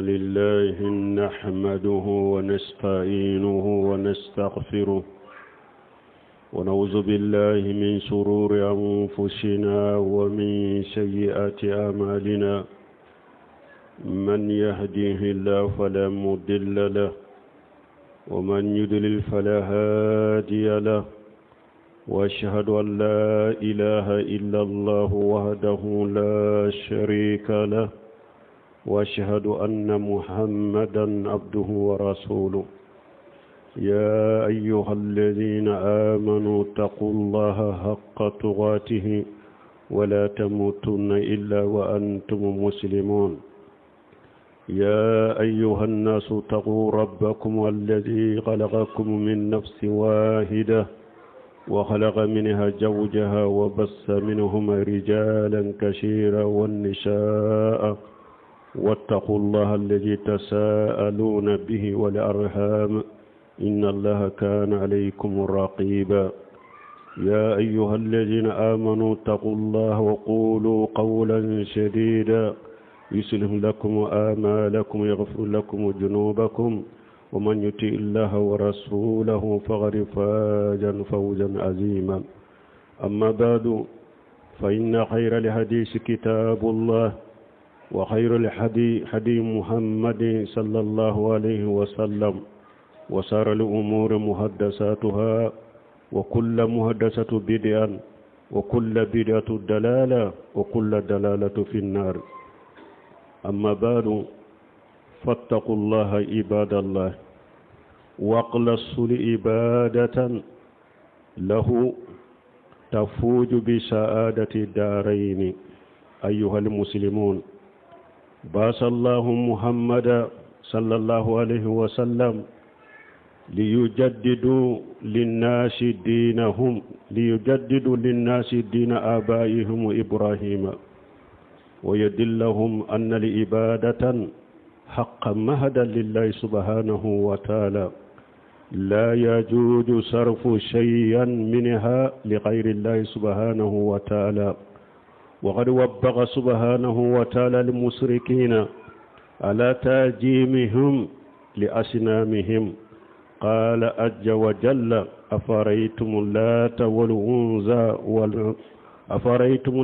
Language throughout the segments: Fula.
لله نحمده ونستعينه ونستغفره ونعوذ بالله من شرور أنفسنا ومن سيئات أعمالنا من يهديه الله فلا مضل له ومن يضلل فلا هادي له وأشهد أن لا إله إلا الله وحده لا شريك له وأشهد أن محمدا عبده ورسوله يا أيها الذين آمنوا اتقوا الله حق تقاته ولا تموتن إلا وأنتم مسلمون يا أيها الناس اتقوا ربكم الذي خلقكم من نفس واحدة وخلق منها زوجها وبث منهما رجالا كثيرا والنساء واتقوا الله الذي تساءلون به والأرحام إن الله كان عليكم رقيبا يا أيها الذين آمنوا اتقوا الله وقولوا قولا سديدا يصلح لكم آمالكم ويغفر لكم ذنوبكم ومن يطع الله ورسوله فقد فاز فوزا عظيما أما بعد فإن خير الحديث كتاب الله وخير الحديث محمد صلى الله عليه وسلم وشر الأمور محدثاتها وكل محدثة بدعة وكل بدعة ضلالة وكل ضلالة في النار أما بعد فاتقوا الله عباد الله واخلصوا عبادة له تفوز بسعادة الدارين أيها المسلمون بعث الله محمد صلى الله عليه وسلم ليجددوا للناس دين آبائهم إبراهيم ويدلهم أن العبادة حقا مهدا لله سبحانه وتعالى لا يجوز صرف شيئا منها لغير الله سبحانه وتعالى وقد وبخ سبحانه وتعالى المشركين على تاجيمهم لأصنامهم قال عز وجل أفرأيتم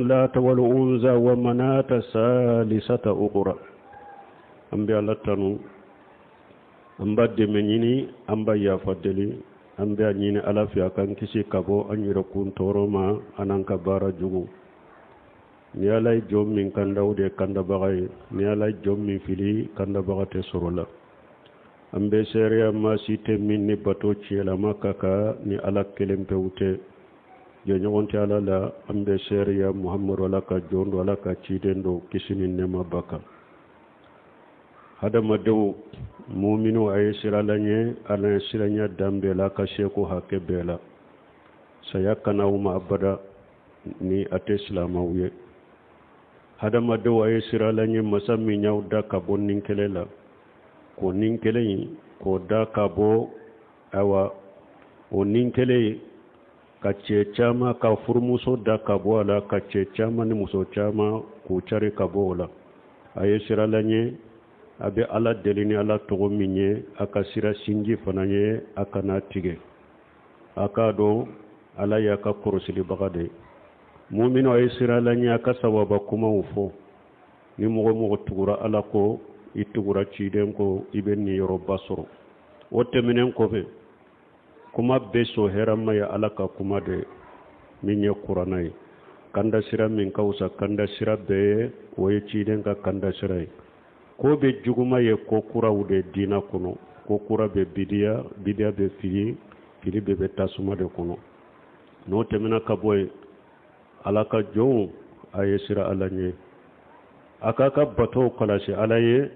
اللات والعزى ومناة الثالثة أخرى أمبي الله تنو أمبا دمنيني أمبا يافدلي أمبي أنيني ألا في أكان كسي كابو أن يركون تورما أنان كبارا جمو نيالاي جوم من كنداو دي كندا بغاي نيالاي جوم من فيلي كندا بغاته سرولا أمبي سيريا ما سيتي مني باتو تشيلا ما كاكا ني ألا كلم بيوتي جنيون تعالى لا أمبي سيريا محمد ولا كجون ولا كتشيدن دو كسيني نما باكا هذا مدو مؤمنو أي سيرالاني أنا سيرانيا دامبلا كشيكو هكبلا سيكنا وما أبدا ni ate islamawiye hadama do ay siralanye masami nyaw da kabo ninkele la ko ninkele ko da kabo awa o ninkele ka chama ka furmuso da kabo ala ka chama ni muso chama ko chare kabo la ay siralanye abe ala delini ala togo minye aka sira sinji fananye aka na tige aka do ala ya ka korosili bagade mumino ay siralanya ka sawaba kuma ufo ni mogo tugura ala ko itugura ciden ko ibenni yoro basoro wote minen ko be kuma beso herama ya alaka kuma de minye kuranai kanda sira min kausa kanda sira be woye ciden ka kanda sira ko be juguma ye ko kura ude dina kuno ko kura be bidia be fili be tasuma de kuno no temina ka boy alaka jon aye sira alanye akaka bato kalasi alaye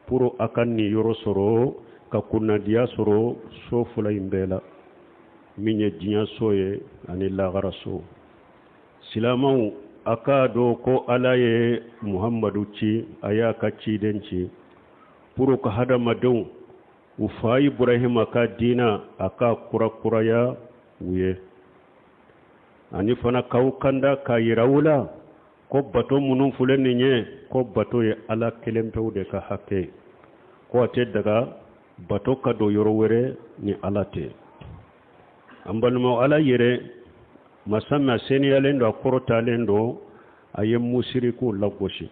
puro akanni yoro soro ka kunna dia soro so fula imbela minye jinya soye ani lagara so silamau aka do ko alaye muhammadu ci aya ka ci denci puro ka hada madon ufa ibrahim aka dina aka kura ya wuye ani fana kaw kanda ka yirawula ko bato munun fulen ni nye ko bato ye ala kelempew de ka hakke ko ate daga bato ka do yoro were ni alate ambalmo ala yere masama seniyalen do akorotalen do ayem musiriku lagoshi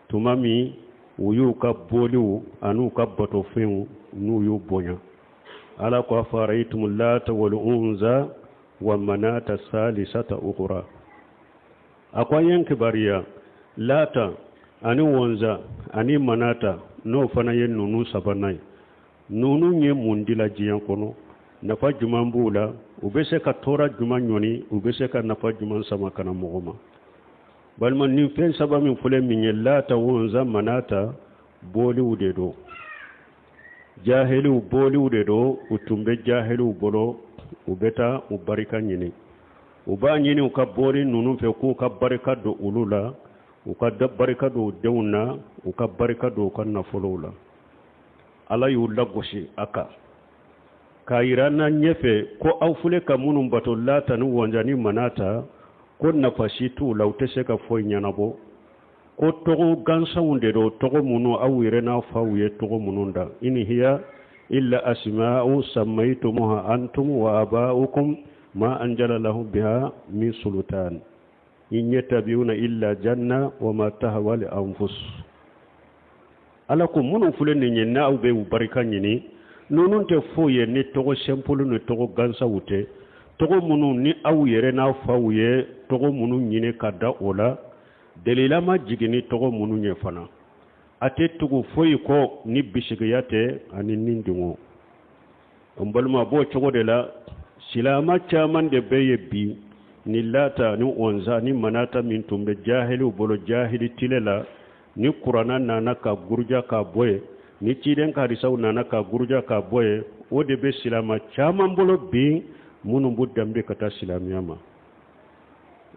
tumami uyu ka boliu anu ka bato fen nu yu bonya ala ko faraitum lata wal unza wa manata salisata ukhra akwayen kibariya lata ani wonza ani manata no fana yen nunu sabanai nunu nye mundila jiyan kono nafa juman bula ubese ka tora juman nyoni ubese ka nafa juman sama kana mogoma balma ni fen saba min fule min lata wonza manata boli ude do jahilu boli ude do utumbe jahilu bolo ubeta ubarika nyini uba nyini uka boli nunu fe ku ka barika do ulula uka da barika do dewna uka barika do kan nafolula ala yu lagoshi aka kairana nyefe ko aufule ka munum bato lata nu wanjani manata ko nafashi tu lautese ka foy nyanabo ko togo gansa wunde do togo munu awire na fawye togo mununda ini hiya illa asma'u sammaytumuha antum wa aba'ukum ma anjala lahu biha min sultan in yatabiuna illa janna wa ma tahwa li anfus alakum munu fulen ni na ube barika nyini nunun te foye ni togo simple ni togo gansa wute togo munu ni awire na fawye togo munu nyine kada ola delila ma jigini togo munu nye fana ate tugu foyi ko ni bisigiyate ani nindingo ombalma bo chogo de la silama chaman de beye bi ni lata ni onza ni manata min tumbe jahilu bolo jahili tilela ni qur'ana nana ka gurja ka boye ni ciden ka risaw nana ka gurja ka boye o de be silama chaman bolo bi munu buddambe kata silamiyama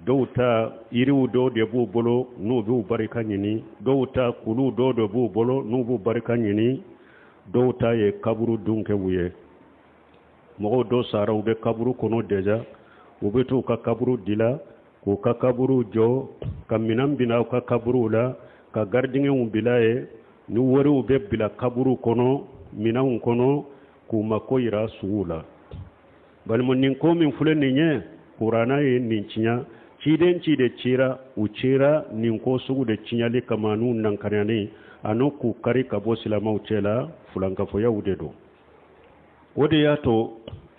dowta iriwu do de bu bolo nu bu barika nyini dowta kulu do do bu bolo nu bu barika nyini dowta ye kaburu dunke wuye mogo do sara ube kaburu kono deja ube to ka kaburu dila ko ka kaburu jo kaminam bina ka kaburu la ka gardinge umbilaye ni wori ube bila kaburu kono minam kono ku makoira suula balmo nin ko min fuleni nye qur'ana ye nin cinya ciden cide cira ucira nin ko sugu de cinyali kamanu nan kanani anu ku kari kabo silama ucela fulanka fo yawde do wode yato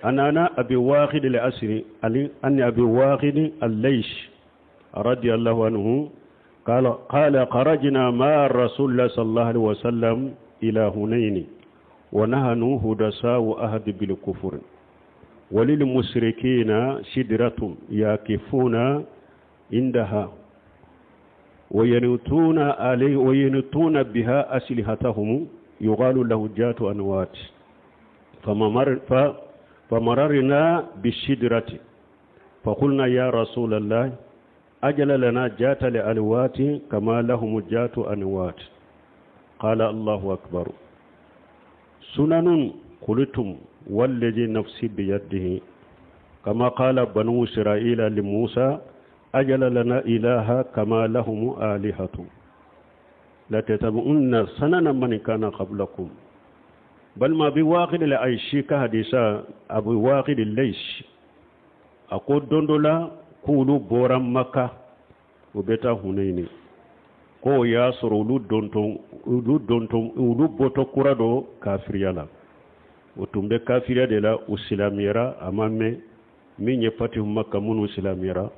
anana abi waqid al-asri ali an abi waqid al-laysh radiyallahu anhu qala kharajna ma rasulullah sallallahu alaihi wasallam ila hunain wa nahanu hudasa wa ahad bil kufr وللمشركين شدرة يقفون عندها وينتون بها أسلحتهم يقال له جات أنوات فمررنا بالشدرة فقلنا يا رسول الله أجل لنا جات لأنوات كما لهم جات أنوات قال الله أكبر سنن قلتم والذي نفسي بيده كما قال بنو إسرائيل لموسى أجل لنا إلها كما لهم آلهة لتتبعن سنن من كان قبلكم بل ما بواقد لأيشيك حديثا أبو واقد الليش أقول دوندولا كولو بورا مكة وبتا هنيني ko ya soro ulu donton ulu boto kurado kafiriyala utumbe kafiriya de la usilamira amame minye fatih makka munu usilamira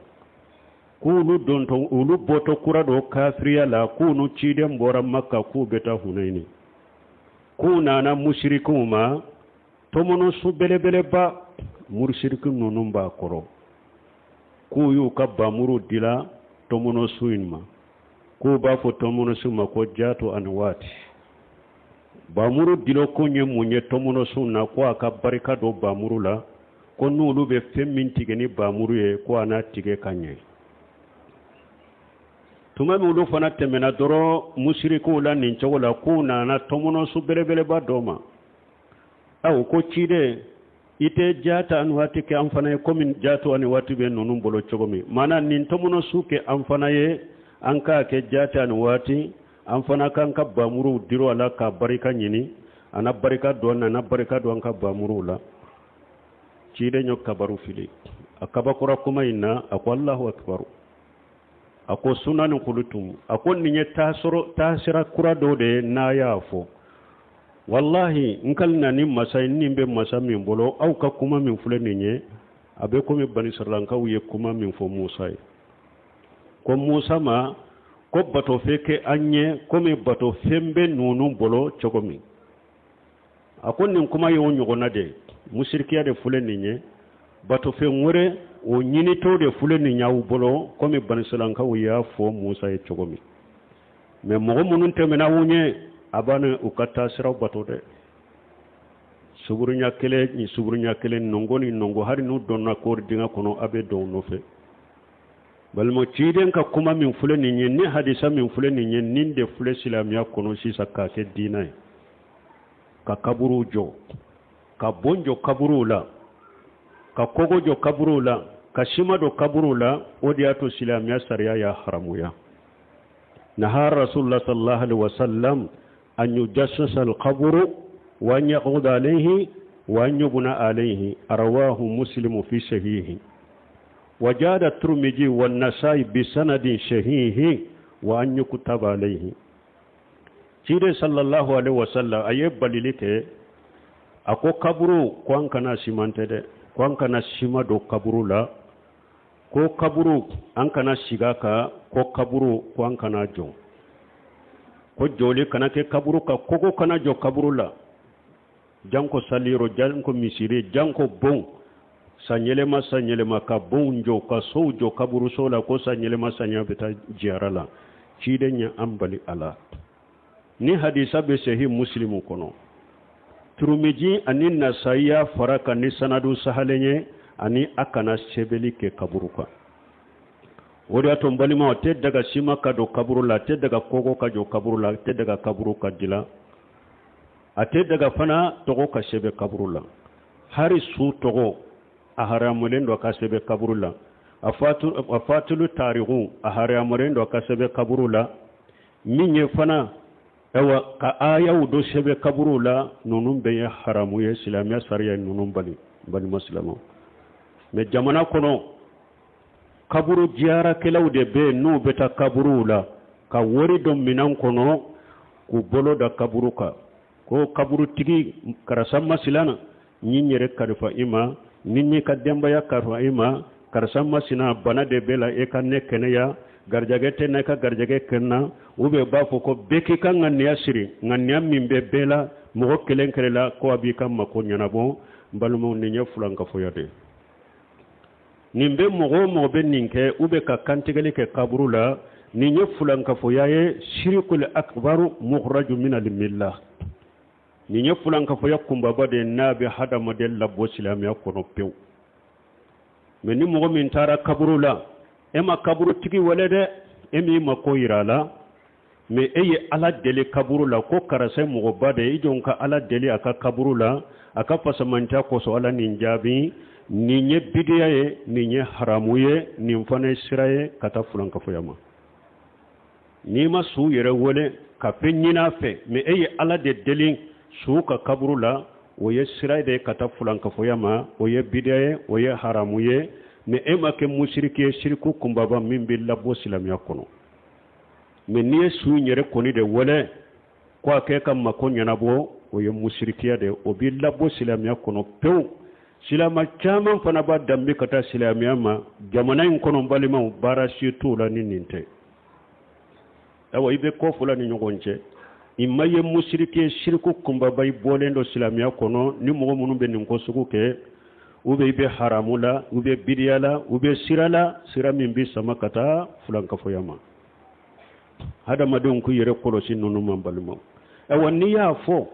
kunu donton ulu boto kurado kafiriyala kunu ciden bora makka ku beta hunaini kuna na mushrikuma tomono su belebele ba mursirikin nunun ba koro ku yu kabba muru dila tomono su inma ko ba fo tomono su mako jato anwati bamuru dilo konye munye tomono su na ko aka barika do bamuru la ko nulu be femmin tigeni bamuru ye ko ana tige kanye tuma mi ulu fana temena doro mushriku la nin chogola ko na tomono su belebele ba doma aw ko cide ite jata an wati ke an fana komin jato an wati be nonum bolo chogomi mana nin tomono suke an fana ye an ka ke jata an wati an fana kan ka bamuru diro ala ka barika nyini ana barika do an ka bamuru la cide nyok kabaru fili akaba kura kuma inna ako Allahu akbar ako sunan khulutum ako ninye tasira kura do de na yafo wallahi nkal nani masay nimbe masa min bolo aw ka kuma min fule ninye abe ko mi bani sarlanka wiye kuma min fo Musa ko Musa ma ko bato feke anye ko mi bato fembe nunu bolo chogomi akon nin kuma yo nyogona de musirkiya de fule ninye bato fe ngore o nyini to de fule ninya u bolo ko mi bani sarlanka wiya fo Musa e chogomi me mo munun temena wunye abana ukata siraw bato de suburunya kele nongo hari no donna ko dinga kono abe do no fe balmo ciden ka kuma min fule ni nyen ni hadisa min fule ni nyen ninde fule silamiya kono si sakka ke dinay ka kaburu jo ka bonjo kaburu la ka kogo jo kaburu la ka shima do kaburu la odiato silamiya sariya ya haramuya nahar rasulullah sallallahu alaihi wasallam أن يجسس القبر وأن يقعد عليه وأن يبنى عليه رواه مسلم في صحيحه وجاد الترمذي والنسائي بسند صحيح وأن يكتب عليه سيدي صلى الله عليه وسلم أيب بليلك أكو قبر كوان كان سيمانتد كوان كان سيما دو قبر لا كو قبر أن كان سيغاكا كو قبر كوان كان جو ko joli kana ke kaburu ka kogo kana jo kaburu la janko saliro janko misiri janko bon sanyelema ka bon jo ka so jo kaburu so la ko sanyelema sanya beta jiarala cide nya ambali ala ni hadisa be sahih muslimu kono turumiji anin nasaiya faraka ni sanadu sahalenye ani akana sebeli ke kaburu ka wodi ato mbalima te daga sima ka do kaburu la te daga kogo ka jo kaburu la te daga kaburu ka dila ate daga fana togo ka sebe kaburu la hari su togo aharamulen do ka sebe kaburu la afatulu tarihu aharamulen do ka sebe kaburu la minye fana ewa ka ayaw do sebe kaburu la nunum be haramu ye islamiya sariya nunum bali muslimo me jamana kono kaburu jiara kelaw de be no beta kaburu la ka wori dom minan kono ku bolo da kaburu ka ko kaburu tigi karasamma silana nyinyere kadfa ima ninyi kademba ya karfa ima karasamma sina bana de bela e kan nekene ya garjagete ne ka garjage kenna ube ba fo ko beki kan nganniya siri nganniya mimbe bela mo kelen kelela ko abi kam mako nyana bon balmo ni nyefulan ka fo yade nimbe mo be ninke ube ka kantigale ke kaburu la ni nyefulan ka fo yaye shirkul akbar mukhraju min al millah ni nyefulan ka fo yakumba bade nabi hada model la bo silamiya kono pew men ni mo min tara kaburu la ema kaburu tigi walede emi mako irala me eye ala deli kaburu la ko karase mo bade ijonka ala deli aka kaburu la aka pasamanta ko so ala ninjabi ni nye bidiyaye ni nye haramuye ni mfane siraye kata fulan ka foyama ni ma su yere wole ka penyina fe me eye ala de deli su ka kaburu la oye siraye de kata fulan ka foyama oye bidiyaye oye haramuye me ema ke mushrike shirku kumbaba min billah bo silamiya kono me ni su nyere koni de wole kwa ke kam makon yana bo oye mushrikiya de o billah bo silamiya kono pew silama chaman fana ba dambe kata silamiya ma jamana in kono balima bara shitu la ninte awa ibe ko fula ni nyogonche imaye mushrike shirku kumbaba bolendo silamiya kono ni mo munu be nin ko suku ke ube ibe haramula ube bidiyala ube sirala siramin bi sama kata fulan ka foyama hada madon ku yere kolosi nunu mambalmo e wonni ya fo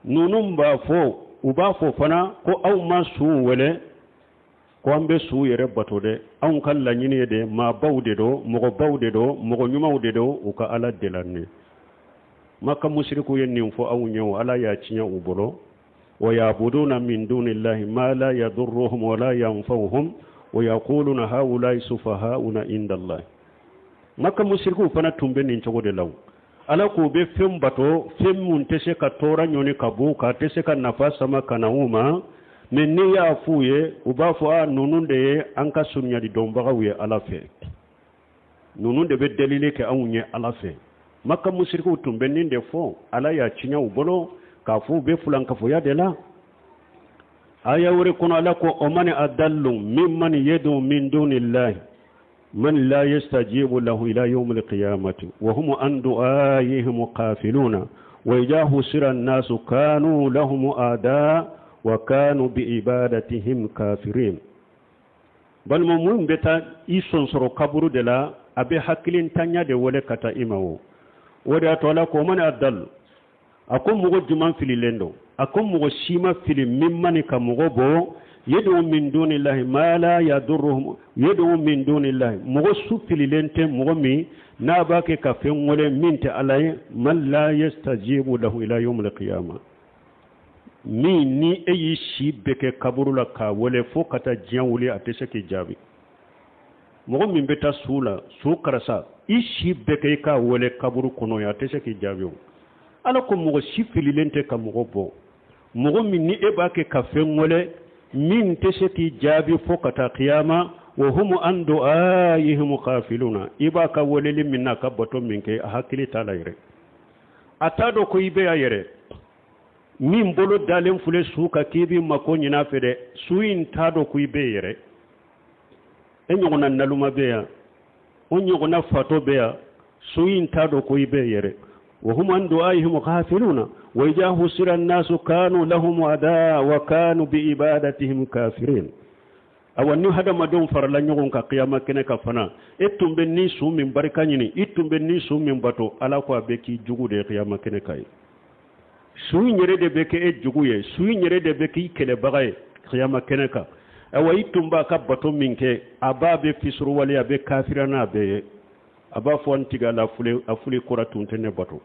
nunu ba fo uba fo fana ko aw masu wele ko ambe su yere batode an kala nyine de ma bawde do mogo nyumawde do o ka ala delanne maka mushriku yenni fo aw nyaw ala ya cinya ubolo ويعبدون من دون الله ما لا يضرهم ولا ينفعهم ويقولون هؤلاء سفهاؤنا عند الله maka musirku fana tumbe nin cogo de law ala ko be fem bato fem mun tese ka tora nyoni kabu ka tese ka nafa sama kana uma men ni ya fuye uba fo a nununde an ka sunya di domba gawe ala fe nununde be dalile ke anunye ala fe maka musirku tumbe nin de fo ala ya cinya ubolo ka fu be fulan ka fo ya de la aya wore kono ala ko o mane adallu mimman yadu min dunillahi من لا يستجيب له إلى يوم القيامة وهم عن دعائهم غافلون وإذا حشر الناس كانوا لهم أعداء وكانوا بعبادتهم كافرين بل مؤمن بتا يسون سرو كبر دلا أبي حكلين تانيا دي ولا كتا إماو ودا تولا كومن أدل أكون مغو جمان في اللندو أكون مغو شيما في الممن كمغو بو يدعو من دون الله ما لا يضرهم يدعو من دون الله مغسو في لنت مغمي ناباك كفن ولا منت عليه من لا يستجيب له الى يوم القيامه ni اي شي بك كبر لك ولا فوكتا جاولي اتسكي جابي مغمي بتا سولا سوكرسا اي شي بك كا ولا كبر كنو يا اتسكي جابي ala ko مغسي في لنت كمغبو مغمي ni ebake كفن ولا min tesheki jabi fokata qiyama wa hum an du'aihim qafiluna ibaka woleli minna kabato minke hakili talayre atado ko ibe ayere min bolo dalen fule suka kibi makoni na fede suin tado ko ibe yere enyo na naluma beya onyo na fato beya suin tado ko ibe yere وهم عن دعائهم غافلون وإذا حشر الناس كانوا لهم أعداء وكانوا بعبادتهم كافرين أو أن هذا ما دون فرلا نيون كقيامة كنك فنا إتم بني سوم من بركانيني إتم بني سوم من باتو على قوا بكي جوجو de قيامة كنكاي سوي نيرد بكي جوجوي سوي نيرد بكي كله بغاي قيامة كنكا أو إتم باك باتو منك أبا بفسر ولي أبي كافرنا أبي aba fon tiga la afuli kura tuntene bato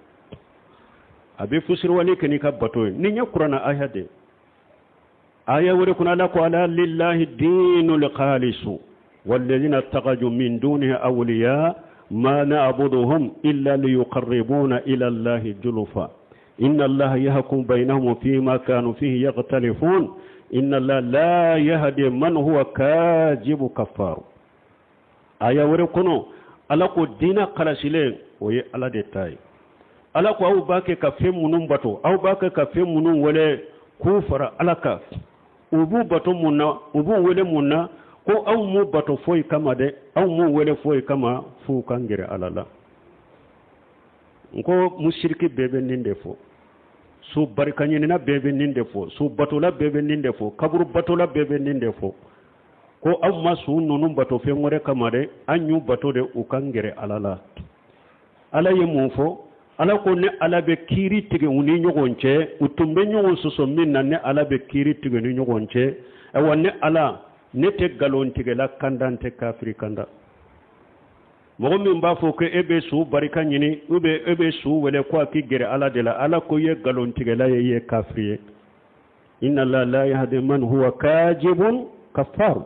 abe fusir wali kani ka bato ni nya qur'ana ayade aya wore kuna la ko ala lillahi dinul khalis والذين اتخذوا من دونه أولياء ما نعبدهم إلا ليقربونا إلى الله جلفا إن الله يحكم بينهم فيما كانوا فيه يختلفون إن الله لا يهدي من هو كاذب كفار aya wore kuno ala ko dina kalasile oye ala de tay ala ko aw bake ka femunum bato aw bake ka femunum wala kufara alaka ubu bato munna ubu wala munna ko aw mu bato foy kama de aw mu wala foy kama fu kangere alala ko mushriki bebe ninde fo su barkanye na bebe ninde fo su bato la bebe ninde fo kaburu bato la bebe ninde fo ko amma su nunun bato fe ngore kamade anyu bato de ukangere alala ala yemu fo ala ko ne ala be kiri tige uni nyogonche utumbe nyogon soso minna ne ala be kiri tige ni nyogonche e wonne ala ne te galon tige la kandante kafri kanda mo min ba fo ko ebe su barika nyini ube ebe su wele ko ki gere ala de la ala ko ye galon tige la ye kafri inna la yahdi man huwa kajibun kafar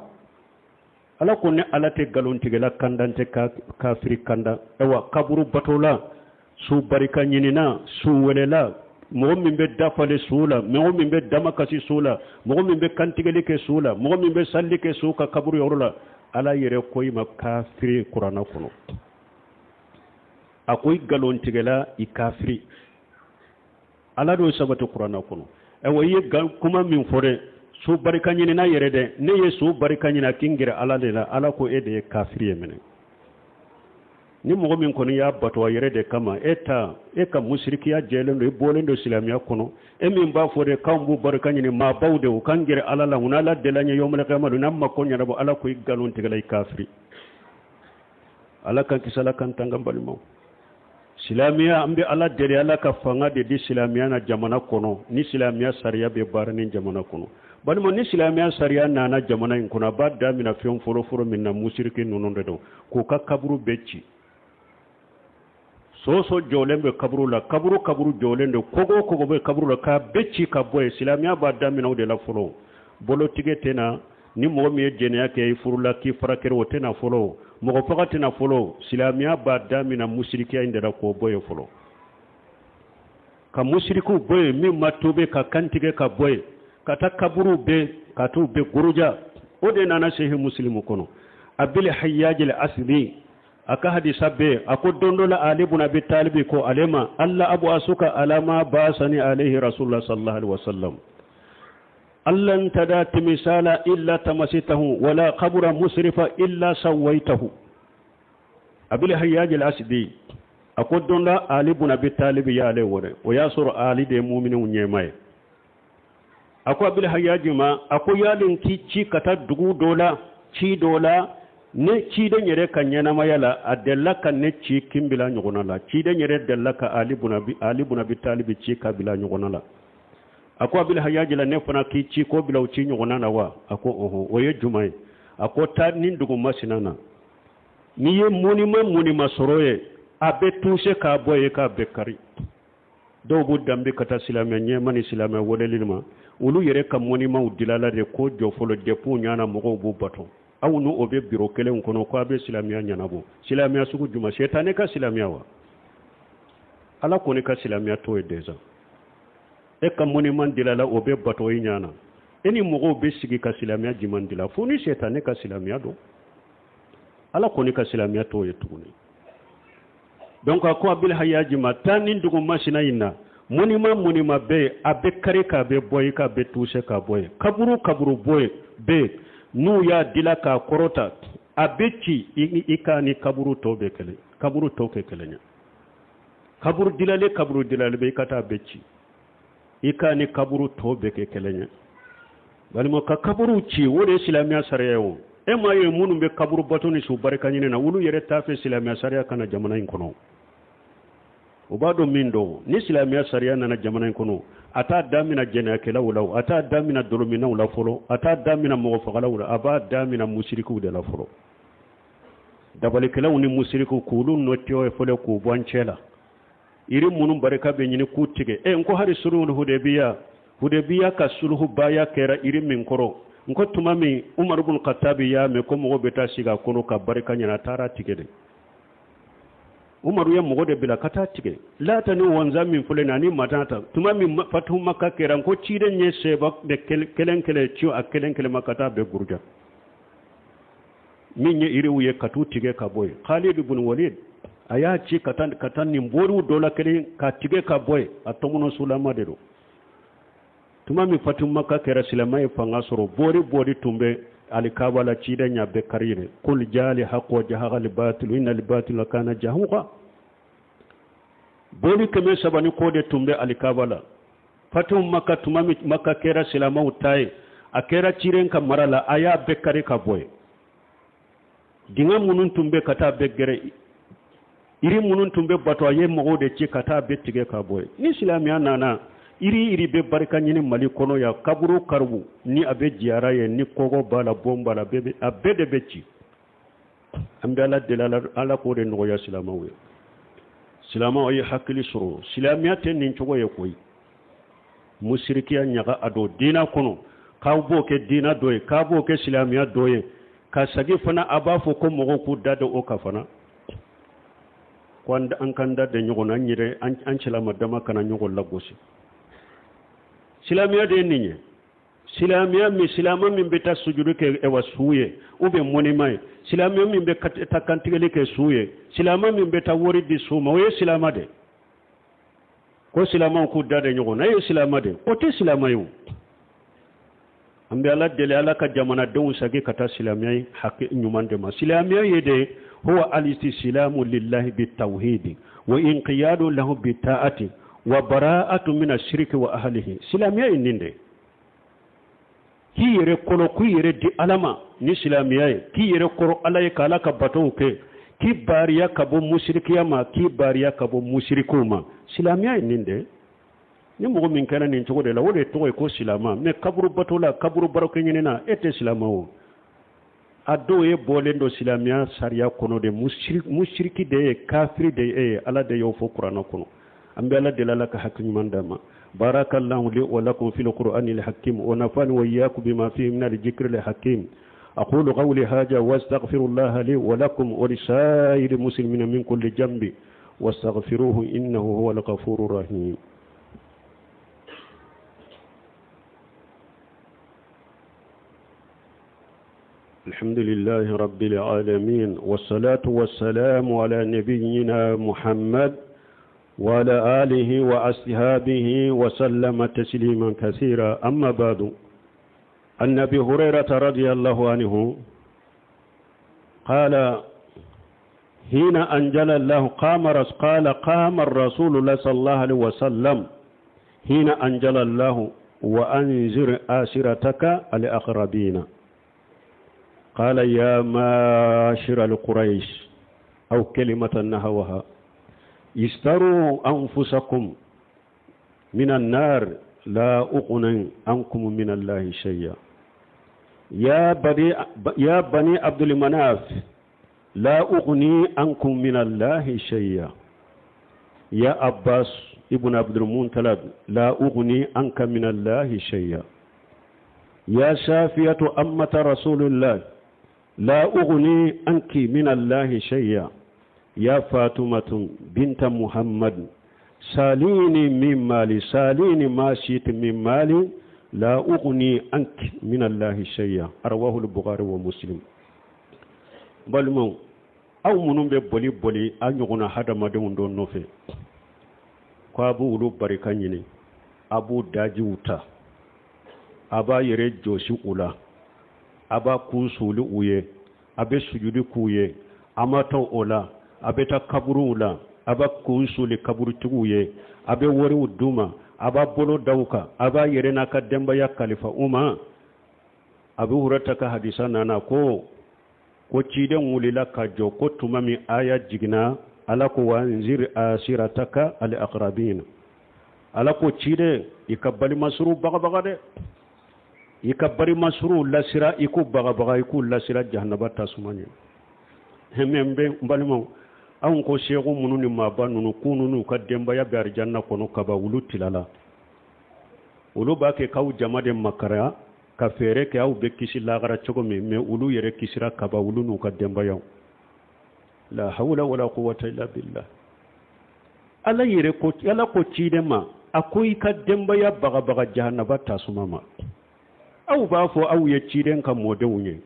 ala ko ne ala te galon tigela kandante kafiri kanda ewa kaburu batola su barika nyinina su welela mo min be dafale sula mo min be damakasi sula mo min be kantigele ke sula mo min be salli ke suka kaburu yorula ala yere koy ma kafiri qur'ana kono akoy galon tigela i kafiri ala do sabatu qur'ana kono ewa ye kuma min fore su barika nyini na yere de ne ye su barika nyina kingira ala de la ala ko ede kafiri mene ni mo min kono ya bato yere de kama eta e ka mushriki ya jelendo e bolendo islamiya kono e min ba fo de kambu barika nyini ma bawde o kangira ala la hunala de la nyomle kamalu namma ko nyara bo ala ko igalon tigala kafiri ala kan kisala kan tangambali mo islamiya ambe ala de ala ka fanga de islamiya na jamana kono ni islamiya sariya be barani jamana kono bani mo ni islamiya sariya nana jamana in kuna badda mina fion foro minna mushriki nunun do ko ka kaburu becci soso jolen be kaburu la kaburu jolen de kogo be kaburu la ka becci ka boy silamiya ba damina o de la folo bolo tige tena ni mo mi jenya ke furula ki farakere o tena folo mo ko tena folo silamiya ba damina musrikiya indera ko boy folo ka musriku boy mi matube ka kantige ka boy kata kaburu be katu be guruja o de nana shehe muslimu kono abil hayyaj al asli aka hadisa be ako dondola ali ibn abi talib ko alema alla abu asuka alama basani alaihi rasulullah sallallahu alaihi wasallam allan tadat misala illa tamasitahu wala qabra musrifa illa sawaitahu abil hayyaj al asli ako dondola ali ibn abi talib ya ale wore o yasur ali de mu'minu nyemay ako abil hayyaj ma ako yalin ki ci kata dugu dola ci dola ne ci da nyere kan yana mayala adella kan ne ci kimbila nyugona la ci da nyere della ka ali ibn abi talib ci ka bila nyugona la ako abil hayyaj la ne fana ki ci ko bila ci nyugona na wa ako oho waye jumai ako ta nin dugu masinana ni ye muni ma soroye abe touché ka boye ka bekari do bu dambe kata silame nye mani silame wole lilma ulu yere kam moni ma udilala de ko jofolo depu nyana mogo bu bato awunu obe biro kelen kono ko abe silamiya nyanabo silamiya sugu juma shetane ka silamiya wa ala ko ne ka silamiya to deja e kam moni man dilala obe bato yi nyana eni mogo be sigi ka silamiya jiman dila funi shetane ka silamiya do ala ko ne ka silamiya to yetuni donc ko abil hayaji ma tanin dugu mashina inna muni ma be abe kare ka be boy ka be touché ka boy kaburu boy be nu ya dila ka korota abeci ikani kaburu to be kele kaburu to ke kelenya kaburu dilale be kata abeci ikani kaburu to be ke kelenya balimo ka kaburu ci wode islamiya sariyawo e maye munu be kaburu batoni su barkanyine na wulu yere tafe islamiya sariya kana jamana in kono ubado mindo ni islamiya sariya na jamana in kono ata damina jena kela wala ata damina dolomina wala folo ata damina mo fagala wala aba damina mushriku de la folo dabale kela woni mushriku kulun no tiyo e fole ku bonchela iri munum baraka be nyini kutige e nko hari sulhu hudebiya ka sulhu baya kera iri min koro nko tumami umar ibn khattab ya me ko mo beta shiga kono ka baraka nyana tara tigede umaru ya mogo de bila kata tige lata ni wanza min fulena ni matata tuma min fatu makka keran ko cide nye seba de kelen ciu a kelen makata be gurja min ye iri uye katu tige ka boy Khalid ibn Walid aya ci katan ni mboru dola kelen ka tige ka boy atomuno sulama de do tuma min fatu makka kera silama e fanga soro bori tumbe alikabala cide nya be karire kul jali haqqo jahagal batil innal batila kana jahuqa boli keme sabani kode tumbe alikabala fatum makka tumami makka kera silama utai akera ciren ka marala aya be kare ka boy dinga munun tumbe kata be gere iri munun tumbe bato aye mogo de ci kata be tige ka boy ni islamiya nana iri be barka nyini mali kono ya kaburu karbu ni abe jiara ye ni kogo bala bomba la bebe abede beci amdala delala ala ko de no ya silamawe silama ay hakili suru silamiyate nin cogo ye koy mushrikiya nyaga ado dina kono ka boke dina doye ka boke silamiya doye ka sagi fana abafo ko mogo ku dado o ka fana kwanda an kanda de nyogo na nyire an silama dama kana nyogo lagosi silamiya de ninye silamiya mi silama min beta sujudu ke e wasuye ube monimai silamiya min be takantigele ke suye silama min beta wori di suma we silama de ko silama ku dade nyogo na ye silama de ko te silama yu ambe ala dele ala ka jamana de usage kata silamiya hakke nyumande ma silamiya yede huwa al-istislamu lillahi bitawhid wa inqiyadu lahu bita'ati wa bara'atu min ash-shirki wa ahlihi silamiya ininde ki yere kolo ku yere di alama ni silamiya ki yere koro alaye kala ka baton ke ki bariya ka bo mushrikiya ma ki bariya ka bo mushrikuma silamiya ininde ni mo min kana ni togo de la wode to ko silama me kaburu batola kaburu baroke nyina ete silama o ado ye bolendo silamiya sariya kono de mushriki de kafiri de ala de yo fo qur'ana kono ambe ala de la ka hakki mandama barakallahu li wa lakum fil qur'anil hakim wa nafani wa iyyakum bima fihi min al-dhikril hakim أقول قولي هذا واستغفر الله لي ولكم ولسائر المسلمين من كل جنب واستغفروه إنه هو الغفور الرحيم. الحمد لله رب العالمين والصلاة والسلام على نبينا محمد وعلى آله وأصحابه وسلم تسليما كثيرا. أما بعد، عن أبي هريرة رضي الله عنه قال حين أنزل الله قام الرسول الله صلى الله عليه وسلم حين أنزل الله وأنذر آشرتك الأقربين قال يا معشر القريش أو كلمة نحوها اشتروا أنفسكم من النار لا أغني عنكم من الله شيئا. يا بني عبد المناف لا أغني عنكم من الله شيئا. يا عباس ابن عبد المطلب لا أغني عنك من الله شيئا. يا شافية أمة رسول الله لا أغني عنك من الله شيئا. يا فاطمة بنت محمد ساليني من مالي ساليني ما شئت من مالي لا أغني عنك من الله شيئا. رواه البخاري ومسلم. بل مو أو منهم بولي أن يكون هذا ما دون نوفي كابو ولو بريكانيني أبو داجوتا أبا يرجوشي أولا أبا كوسولي أويه أبي سجودي كويه أماتو أولا أبي تكبرو أولا aba kuusuli kaburtuguye abe wori uduma aba bolo dauka aba yerena ka demba ya khalifa uma abu hurata ka hadisa nana ko ciden wulila ka jo ko tumami aya jigna ala ko wanzir asirataka al aqrabin ala ko cide ikabbali masru baga de ikabbari masru lasira iku baga iku lasira jahannaba tasumani hemembe mbalimo an ko shegu munu ni maba nunu kununu ka demba ya bar janna kono kaba wulu tilala ulu ba ke kaw jamade makara ka fere ke aw be kisi lagara chogo me ulu yere kisira kaba wulu nu ka demba yaw la hawla wala quwwata illa billah. ala yere ko ala ko chidema akoy ka demba ya baga jahannaba tasumama aw ba fo aw ye chiden ka mode wunye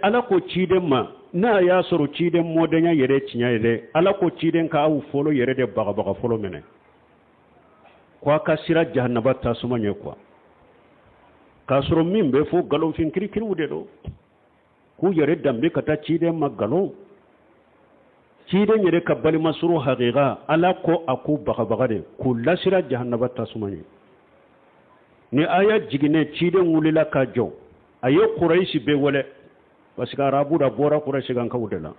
ala ko chidema na ya soro ciden modanya yere cinya yere ala ko ciden ka awu folo yere de baga folo mene kwa kasira jahannaba tasuma nye kwa kasoro mimbe fo galon fin kiri wude do ku yere dambe kata ciden magalo ciden yere kabali masuru haqiqa ala ko aku baga de ku lasira jahannaba tasuma nye ni aya jigine ciden wulila ka jo ayo quraishi be wole parce que arabu da bora quraish gan kaw de la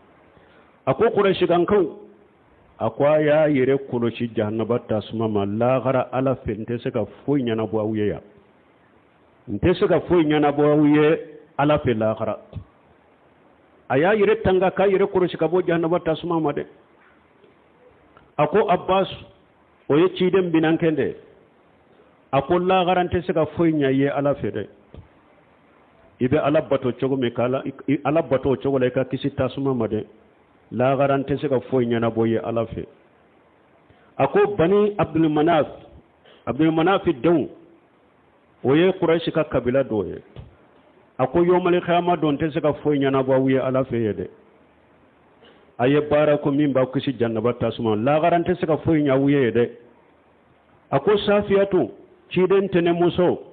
ako quraish gan kaw akwa ya yere kolochi jahannaba tasuma ma la gara ala fente se ka foy nyana bo awye ya nte se ka foy nyana bo awye ala fe la gara aya yere tanga ka yere quraish ka bo jahannaba tasuma ma de ako abbas o ye ciden binankende ako la garante se ka foy nyaye ala fe de ibe alabato chogo me kala alabato chogo le ka kisi tasuma made la garante se ka foy nyana boye alafe ako bani abdul manaf daw oye quraish ka kabila doye ako yomal khama don te se ka foy nyana boye alafe yede aye barako min ba kisi jannaba tasuma la garante se ka foy nyaawye yede ako safiyatu ciden tene muso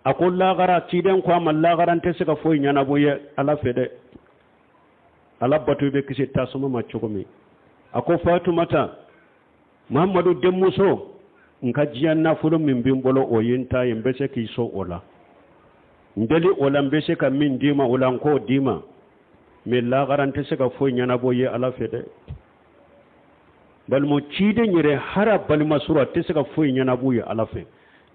ako lagara ciden ko amal lagarante se ka foy nyana boye ala fede ala batu be kisi tasuma ma chogomi ako fatumata muhammadu demuso nka jiyanna fulo min bimbolo o yinta yembe se ki so ola ndeli ola mbese ka min dima ola ko dima me lagarante se ka foy nyana boye ala fede balmo cide nyire hara balma sura te se ka foy nyana boye ala fede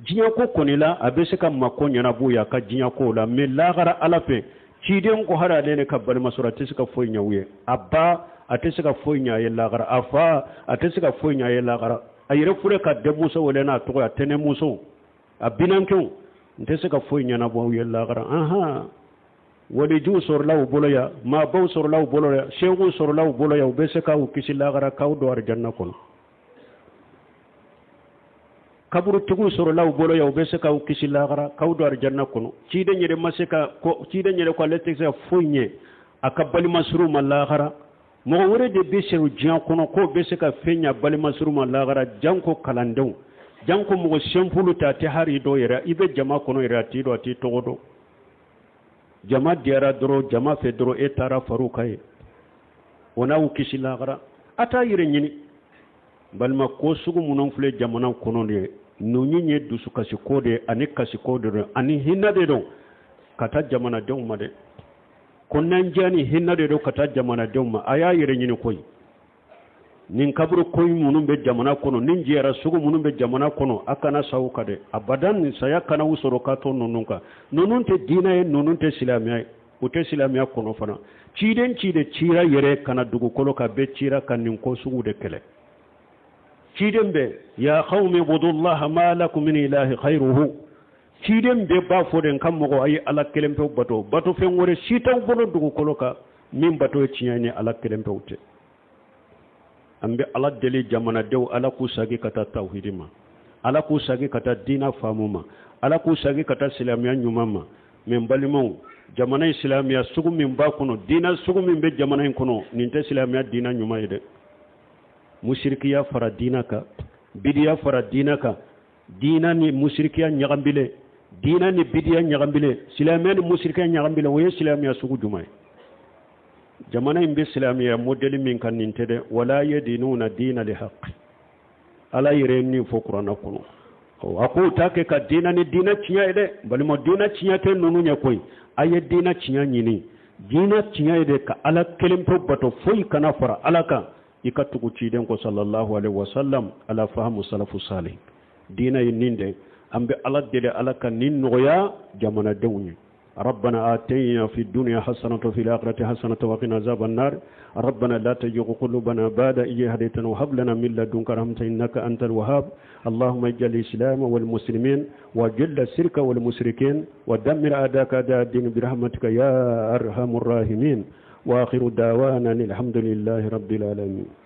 jinya ko konila abese ka makko nyana buya ka jinya ko la me lagara ala fe ciden ko hara ne kabbal masura tisika foynya wiye abba atisika foynya yella gara afa atisika foynya yella gara ayire fure ka de muso wala na to ya tene muso abinan kyo ntisika foynya na bo yella gara aha wali ju sorlaw boloya ma baw sorlaw boloya shehu sorlaw boloya ubeseka ukisila gara kawdo arjanna kon kaburu tugu sorlaw boloya ubeseka ukisila gara kawdo arjanna kon cide nyere maseka ko cide nyere ko leteksa foynya akabali masru malagara mo wore de beseru jian kono ko beseka fenya bali masru malagara janko kalandon janko mo sempulu ta te hari do yera ibe jama kono yera ti do ti togodo jama diara doro jama fe doro etara farukaye ona ukisi lagara ata yire nyini balma ko sugu munon fule jamana kono de no nyinye dusu kasi kode ani kasi kode ani hinna de do kata jamana de umade konnan jani hinna de do kata jamana de umma aya yire nyini koy nin kabru koy munun be jamana kono nin jera sugu munun be jamana kono akana sawuka de abadan ni saya kana usoro ka to nonunka nonun te dina e nonun te silamiya o te silamiya kono fana ciden cide cira yere kana dugu kolo ka be cira kan nin ko sugu de kele ciden be ya qaumi budullaha ma lakum min ilahi khairuhu ciden be ba foden kam mo ay ala kelempe bato fen wore sitaw bolo dugu kolo ka min bato cinyani ala kelempe ute ambe ala deli jamana dew ala ku sagi kata tauhidima ala ku sagi kata dina famuma ala ku sagi kata silamiya nyumama men balimo jamana islamiya sugu min ba kono dina sugu min be jamana kono ninte silamiya dina nyuma ide mushrikiya fara dina ka bidiya fara dina ka dina ni mushrikiya nyagambile dina ni bidiya nyagambile silamiya ni mushrikiya nyagambile wo silamiya sugu jumay jamana imbe islamiya modeli min kan nintede wala yadinuna dina li haqq ala yireni fo qur'ana kono ako take ka dina ni dina cinya ide bali mo dina cinya te nonu nya koy aye dina cinya nyini dina cinya ide ka ala kelim to bato foy kana fara alaka ikatugo ciden ko sallallahu alaihi wasallam ala fahamu salafu salih dina yininde ambe ala dede alaka nin noya jamana dewni ربنا آتينا في الدنيا حسنة وفي الآخرة حسنة وقنا عذاب النار ربنا لا تزغ قلوبنا بعد إذ هديتنا وهب لنا من لدنك رحمة إنك أنت الوهاب اللهم اجعل الإسلام والمسلمين وجل الشرك والمشركين ودمر أعداءك أعداء الدين برحمتك يا أرحم الراحمين وآخر دعوانا الحمد لله رب العالمين